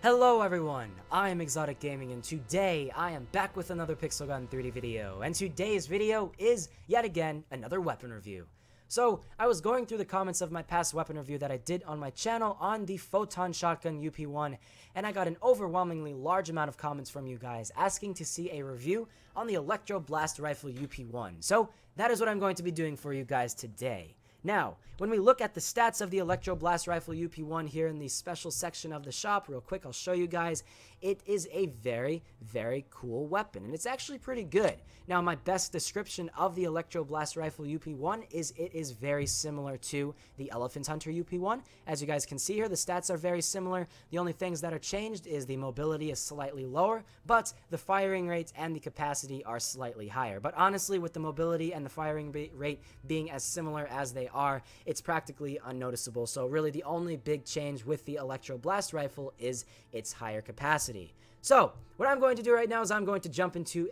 Hello everyone, I am ExxotikGaming and today I am back with another Pixel Gun 3D video, and today's video is, yet again, another weapon review. So, I was going through the comments of my past weapon review that I did on my channel on the Photon Shotgun UP1, and I got an overwhelmingly large amount of comments from you guys asking to see a review on the Electro Blast Rifle UP1. So, that is what I'm going to be doing for you guys today. Now, when we look at the stats of the Electro Blast Rifle UP1 here in the special section of the shop, real quick, I'll show you guys. It is a very, very cool weapon, and it's actually pretty good. Now, my best description of the Electro Blast Rifle UP1 is it is very similar to the Elephant Hunter UP1. As you guys can see here, the stats are very similar. The only things that are changed is the mobility is slightly lower, but the firing rate and the capacity are slightly higher. But honestly, with the mobility and the firing rate being as similar as they are, it's practically unnoticeable. So really the only big change with the Electro Blast Rifle is its higher capacity. So what I'm going to do right now is I'm going to jump into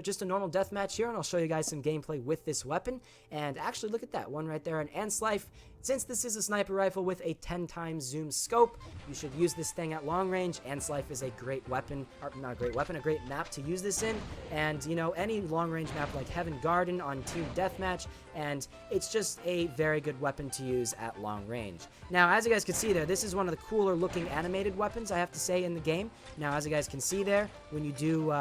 just a normal deathmatch here, and I'll show you guys some gameplay with this weapon. And actually, look at that one right there, an Ants Life. Since this is a sniper rifle with a 10x zoom scope, you should use this thing at long range. Ants Life is a great weapon, or not a great weapon, a great map to use this in. And, you know, any long range map like Heaven Garden on Team Deathmatch, and it's just a very good weapon to use at long range. Now, as you guys can see there, this is one of the cooler looking animated weapons, I have to say, in the game. Now, as you guys can see there, when you do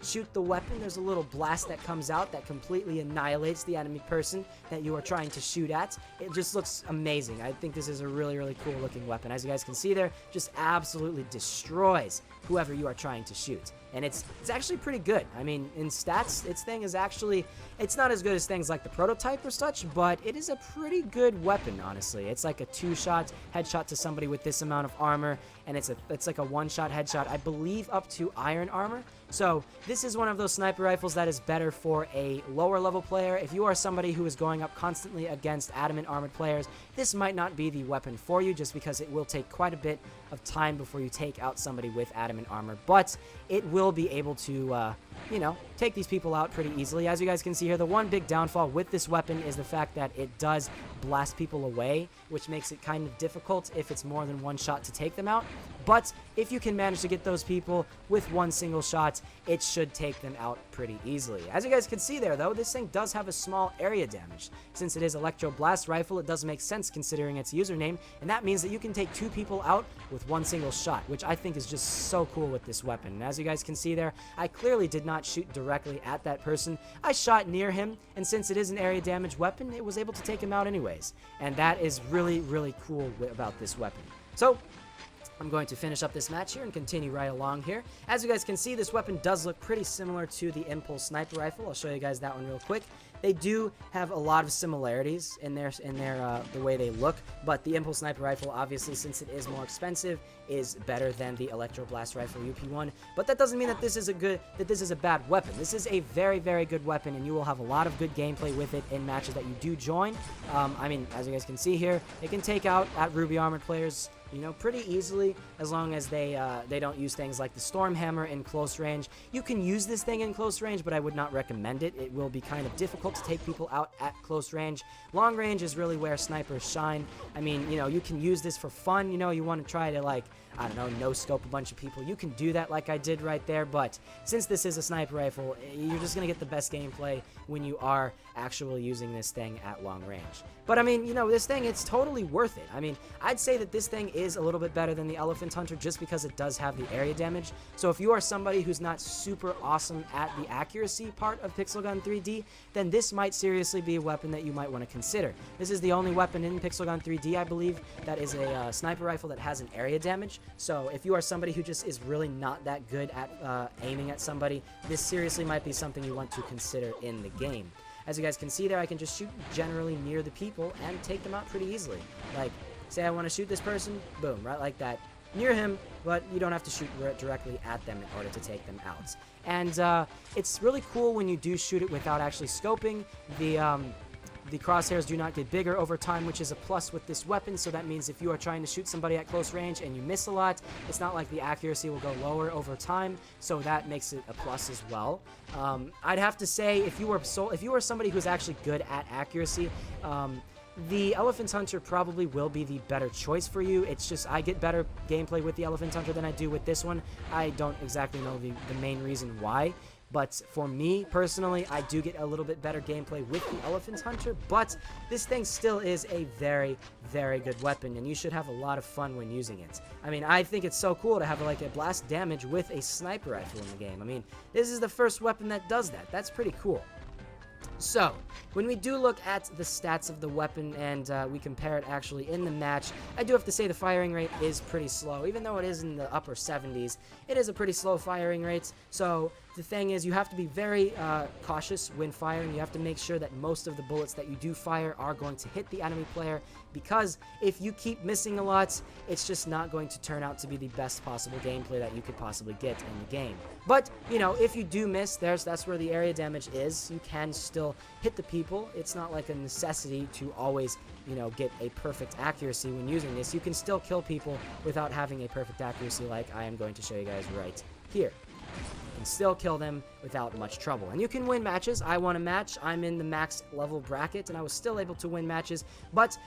shoot the weapon, there's a little blast that comes out that completely annihilates the enemy person that you are trying to shoot at. It just looks amazing. I think this is a really, really cool looking weapon. As you guys can see there, just absolutely destroys whoever you are trying to shoot. And it's actually pretty good. I mean, in stats, its thing is actually, it's not as good as things like the prototype or such, but it is a pretty good weapon, honestly. It's like a 2-shot headshot to somebody with this amount of armor, and it's like a 1-shot headshot, I believe, up to iron armor. So this is one of those sniper rifles that is better for a lower level player. If you are somebody who is going up constantly against adamant armored players, this might not be the weapon for you, just because it will take quite a bit of time before you take out somebody with adamant armor, but it will be able to, you know, take these people out pretty easily. As you guys can see here, the one big downfall with this weapon is the fact that it does blast people away, which makes it kind of difficult if it's more than one shot to take them out. But if you can manage to get those people with one single shot, it should take them out pretty easily. As you guys can see there, though, this thing does have a small area damage. Since it is Electro Blast Rifle, it does make sense considering its username, and that means that you can take 2 people out with one single shot, which I think is just so cool with this weapon. And as you guys can see there, I clearly did not shoot directly at that person. I shot near him, and since it is an area damage weapon, it was able to take him out anyways. And that is really, really cool about this weapon. So I'm going to finish up this match here and continue right along here. As you guys can see, this weapon does look pretty similar to the Impulse Sniper Rifle. I'll show you guys that one real quick. They do have a lot of similarities in the way they look, but the Impulse Sniper Rifle, obviously, since it is more expensive, is better than the Electro Blast Rifle UP1. But that doesn't mean that this is a bad weapon. This is a very, very good weapon, and you will have a lot of good gameplay with it in matches that you do join. I mean, as you guys can see here, it can take out at Ruby armored players, you know, pretty easily, as long as they don't use things like the Storm Hammer in close range. You can use this thing in close range, but I would not recommend it. It will be kind of difficult to take people out at close range. Long range is really where snipers shine. I mean, you know, you can use this for fun. You know, you want to try to, like, I don't know, no-scope a bunch of people. You can do that like I did right there, but since this is a sniper rifle, you're just going to get the best gameplay when you are actually using this thing at long range. But, I mean, you know, this thing, it's totally worth it. I mean, I'd say that this thing is a little bit better than the Elephant Hunter just because it does have the area damage. So if you are somebody who's not super awesome at the accuracy part of Pixel Gun 3D, then this might seriously be a weapon that you might want to consider. This is the only weapon in Pixel Gun 3D, I believe, that is a sniper rifle that has an area damage. So if you are somebody who just is really not that good at aiming at somebody, this seriously might be something you want to consider in the game. As you guys can see there, I can just shoot generally near the people and take them out pretty easily. Like, say I want to shoot this person, boom, right like that. Near him, but you don't have to shoot directly at them in order to take them out. And it's really cool when you do shoot it without actually scoping. The crosshairs do not get bigger over time, which is a plus with this weapon, so that means if you are trying to shoot somebody at close range and you miss a lot, it's not like the accuracy will go lower over time, so that makes it a plus as well. I'd have to say, if you are somebody who's actually good at accuracy, the Elephant Hunter probably will be the better choice for you. It's just I get better gameplay with the Elephant Hunter than I do with this one. I don't exactly know the main reason why. But for me, personally, I do get a little bit better gameplay with the Elephant Hunter, but this thing still is a very, very good weapon, and you should have a lot of fun when using it. I mean, I think it's so cool to have, like, a blast damage with a sniper rifle in the game. I mean, this is the first weapon that does that. That's pretty cool. So, when we do look at the stats of the weapon and we compare it actually in the match, I do have to say the firing rate is pretty slow. Even though it is in the upper 70s, it is a pretty slow firing rate. So, the thing is, you have to be very cautious when firing. You have to make sure that most of the bullets that you do fire are going to hit the enemy player, because if you keep missing a lot, it's just not going to turn out to be the best possible gameplay that you could possibly get in the game. But, you know, if you do miss, that's where the area damage is. You can still hit the people. It's not like a necessity to always, you know, get a perfect accuracy when using this. You can still kill people without having a perfect accuracy, like I am going to show you guys right here. You can still kill them without much trouble. And you can win matches. I won a match. I'm in the max level bracket, and I was still able to win matches. But,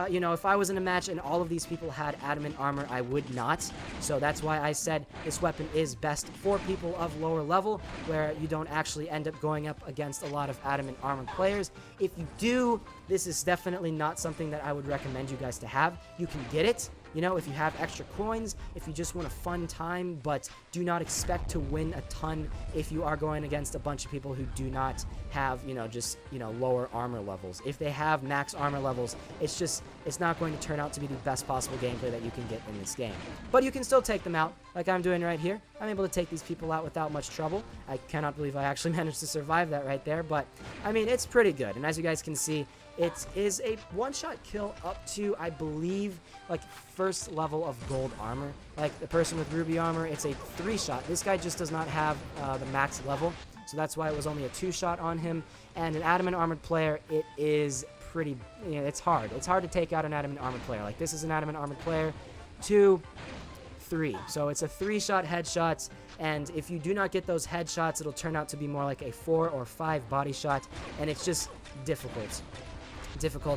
you know, if I was in a match and all of these people had adamant armor, I would not. So that's why I said this weapon is best for people of lower level, where you don't actually end up going up against a lot of adamant armor players. If you do, this is definitely not something that I would recommend you guys to have. You can get it, you know, if you have extra coins, if you just want a fun time, but do not expect to win a ton if you are going against a bunch of people who do not have, you know, just, you know, lower armor levels. If they have max armor levels, it's not going to turn out to be the best possible gameplay that you can get in this game. But you can still take them out, like I'm doing right here. I'm able to take these people out without much trouble. I cannot believe I actually managed to survive that right there, but, I mean, it's pretty good. And as you guys can see, it is a one-shot kill up to, I believe, like, first level of gold armor. Like, the person with ruby armor, it's a 3-shot. This guy just does not have the max level, so that's why it was only a 2-shot on him. And an adamant armored player, it is pretty, you know, it's hard. It's hard to take out an adamant armored player. Like, this is an adamant armored player, 2, 3. So it's a 3-shot headshot, and if you do not get those headshots, it'll turn out to be more like a 4 or 5 body shot, and it's just difficult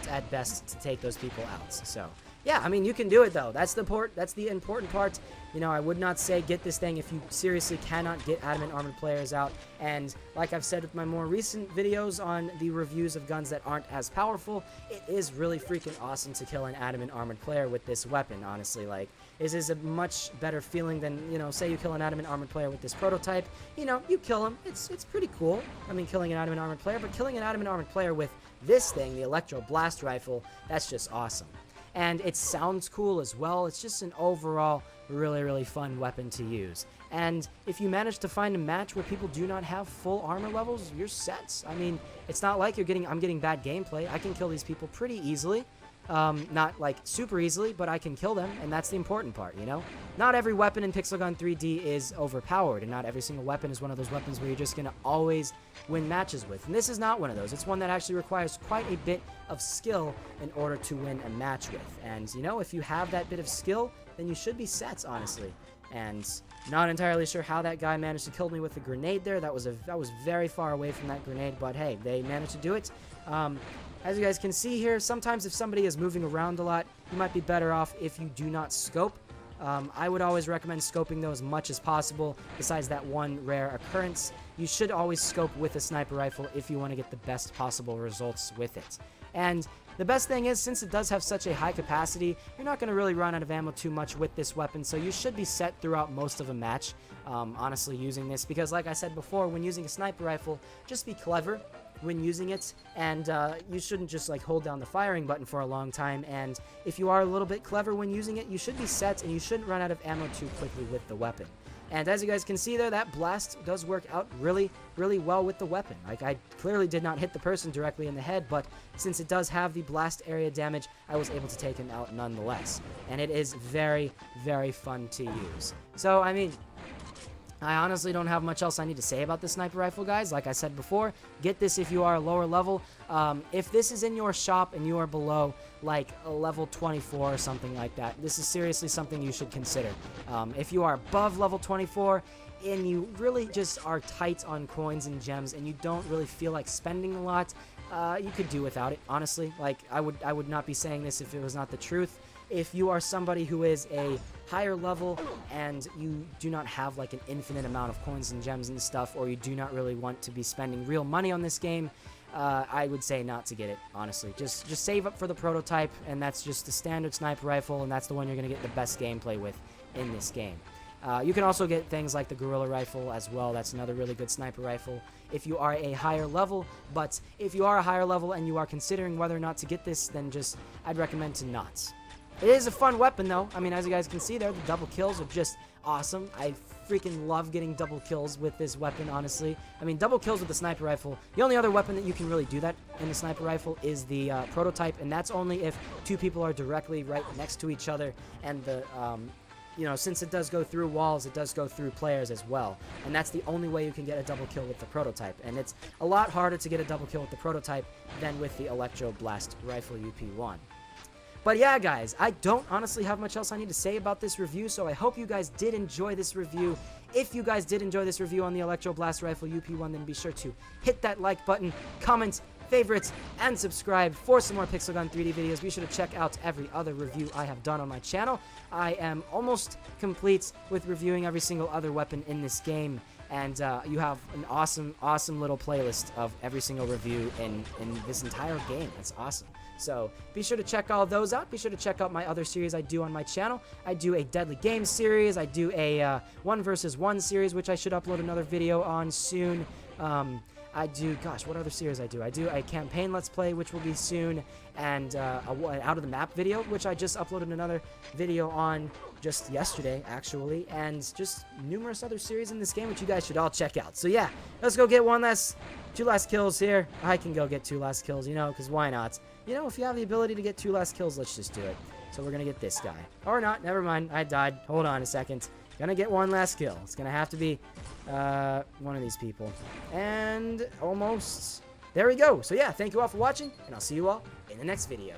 at best to take those people out. So yeah, I mean, you can do it though. That's the important part. You know, I would not say get this thing if you seriously cannot get adamant armored players out. And like I've said with my more recent videos on the reviews of guns that aren't as powerful, it is really freaking awesome to kill an adamant armored player with this weapon, honestly. Like, this is a much better feeling than, you know, say you kill an adamant armored player with this prototype. You know, you kill him. It's pretty cool. I mean, killing an adamant armored player, but killing an adamant armored player with this thing, the Electro Blast Rifle, that's just awesome. And it sounds cool as well. It's just an overall really, really fun weapon to use. And if you manage to find a match where people do not have full armor levels, you're set. I mean, it's not like I'm getting bad gameplay. I can kill these people pretty easily. Not like super easily, but I can kill them, and that's the important part, you know? Not every weapon in Pixel Gun 3D is overpowered, and not every single weapon is one of those weapons where you're just gonna always win matches with. And this is not one of those. It's one that actually requires quite a bit of skill in order to win a match with. And, you know, if you have that bit of skill, then you should be set, honestly. And not entirely sure how that guy managed to kill me with a grenade there. That was very far away from that grenade, but hey, they managed to do it. As you guys can see here, sometimes if somebody is moving around a lot, you might be better off if you do not scope. I would always recommend scoping though as much as possible. Besides that one rare occurrence, you should always scope with a sniper rifle if you want to get the best possible results with it. And the best thing is, since it does have such a high capacity, you're not going to really run out of ammo too much with this weapon, so you should be set throughout most of a match, honestly, using this. Because like I said before, when using a sniper rifle, just be clever when using it, and you shouldn't just like hold down the firing button for a long time. And if you are a little bit clever when using it, you should be set, and you shouldn't run out of ammo too quickly with the weapon. And as you guys can see there, that blast does work out really, really well with the weapon. Like, I clearly did not hit the person directly in the head, but since it does have the blast area damage, I was able to take him out nonetheless. And it is very, very fun to use. So, I mean, I honestly don't have much else I need to say about the sniper rifle, guys. Like I said before, get this if you are a lower level. If this is in your shop and you are below like a level 24 or something like that, this is seriously something you should consider. If you are above level 24 and you really just are tight on coins and gems and you don't really feel like spending a lot, you could do without it, honestly. Like, I would not be saying this if it was not the truth. If you are somebody who is a higher level and you do not have like an infinite amount of coins and gems and stuff, or you do not really want to be spending real money on this game, I would say not to get it, honestly. Just save up for the prototype, and that's just the standard sniper rifle, and that's the one you're going to get the best gameplay with in this game. You can also get things like the gorilla rifle as well. That's another really good sniper rifle if you are a higher level. But if you are a higher level and you are considering whether or not to get this, then I'd recommend to not. It is a fun weapon, though. I mean, as you guys can see there, the double kills are just awesome. I freaking love getting double kills with this weapon, honestly. I mean, double kills with the sniper rifle. The only other weapon that you can really do that in the sniper rifle is the prototype, and that's only if two people are directly right next to each other, and the you know, since it does go through walls, it does go through players as well. And that's the only way you can get a double kill with the prototype. And it's a lot harder to get a double kill with the prototype than with the Electro Blast Rifle UP1. But yeah, guys, I don't honestly have much else I need to say about this review, so I hope you guys did enjoy this review. If you guys did enjoy this review on the Electro Blast Rifle UP1, then be sure to hit that like button, comment, favorites, and subscribe for some more Pixel Gun 3D videos. Be sure to check out every other review I have done on my channel. I am almost complete with reviewing every single other weapon in this game, and you have an awesome little playlist of every single review in this entire game. That's awesome. So be sure to check all those out. Be sure to check out my other series I do on my channel. I do a Deadly Games series. I do a 1 vs. 1 series, which I should upload another video on soon. I do, gosh, what other series I do? I do a campaign Let's Play, which will be soon, and an Out of the Map video, which I just uploaded another video on just yesterday, actually, and just numerous other series in this game, which you guys should all check out. So yeah, let's go get two last kills here. I can go get 2 last kills, you know, because why not? You know, if you have the ability to get 2 last kills, let's just do it. So we're going to get this guy. Or not, never mind, I died. Hold on a second. Gonna get 1 last kill. It's gonna have to be one of these people. And almost there we go. So yeah, thank you all for watching, and I'll see you all in the next video.